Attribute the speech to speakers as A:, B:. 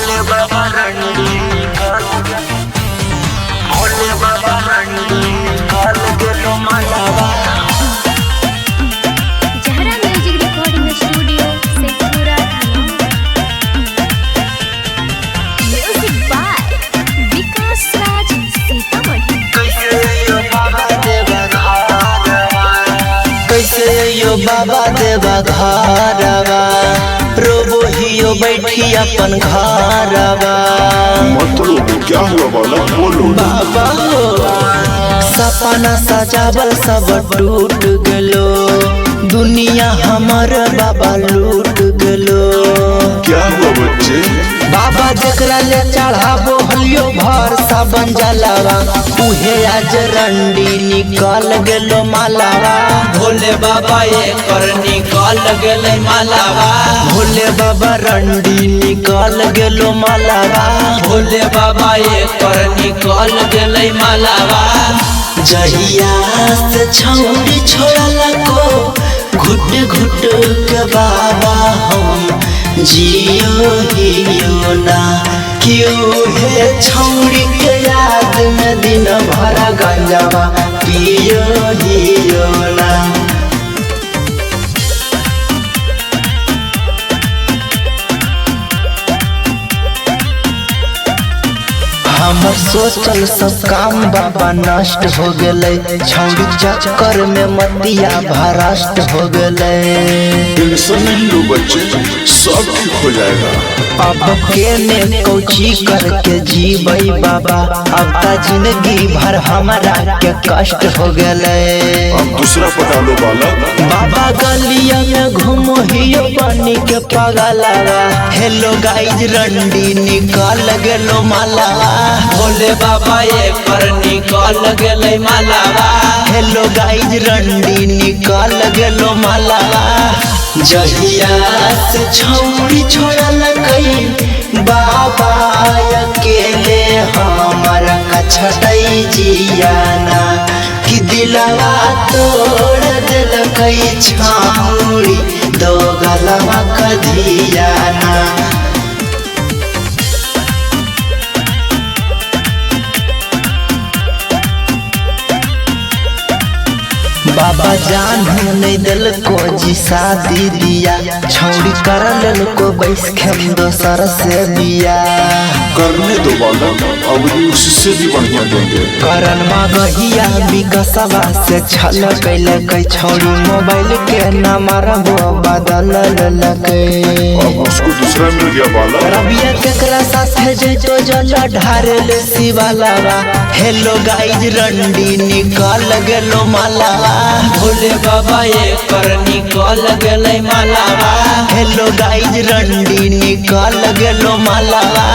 A: भोले बाबा रंडी भोले बाबा रंडी काल गेलो मालावा।
B: जहरा music recording studio Sheikhpura music by Vikas Raj Sitamarhi.
A: कैसे यो बाबा देवा घरवा, कैसे यो बाबा देवा घरवा, रोबो हियो बैठी अपन घरवा।
C: मतलब क्या हुआ बाला, बोलो।
A: बाबा हो सपना सजावल सब टूट गलो, दुनिया हमर बाबा लूट गलो।
C: क्या हुआ बच्चे?
A: बाबा जकरा ले चढ़ाबो हलियो भर सावन जलावा, उहे आज रंडी निकल गेलो मालावा।
D: भोले बाबा एकर निकल गेलै मालावा।
A: भोले बाबा रंडी निकल गेलो मालावा।
D: भोले बाबा एकर निकल गेलै मालावा।
A: जहिया से छौड़ी छोड़ला को घुट घुट के बाबा हम जियो हियो ना, क्यों है छौड़ी के याद में दिन भर गंजावा पियो हियो ना। हमर सोचल सब काम बाबा नष्ट हो गए, छौड़ी चक्कर में मतिया भ्रष्ट हो गए।
C: टेंशन नहीं लो बच्चे, सब ठीक हो जाएगा।
A: अब केने कोची करके जीवई बाबा, अब का जिंदगी भर हमारा के कष्ट हो गए।
C: अब दूसरा पटा लो बाला।
A: बाबा गलिया में घूमो हियो बनी के पगलावा। हेलो गाइज रंडी निकल गेलो मालावा।
D: भोले बाबा एकर निकल गेलै मालावा।
A: हेलो गाइज रंडी निकल गेलो मालावा। जहिया से छौड़ी छोड़ल कई बाबा अकेले हमर कछटई जियाना, कि दिलवा तोड़ दिल कई छौड़ी दो गलवा कधियाना। बाबा जान नहीं दिल को जी शादी दिया, छौड़ी कर लेल को बैस खेम दोसर से दिया।
C: करने दो बाला, अब ये उससे भी बढ़िया देंगे।
A: करन मगहिया विकसवा से छल कैल कई छौड़ी मोबाइल के नंबर वो बदल ललकै।
C: अब उसको दूसरा मिल गया बाला।
A: रबिया केकरा साथे जइतो जल ढारेल शिवालावा। हेलो गाइज रंडी निकल गेलो मालावा।
D: भोले बाबा एकर निकल गेलै मालावा।
A: हेलो गाइज रंडी निकल गेलो मालावा।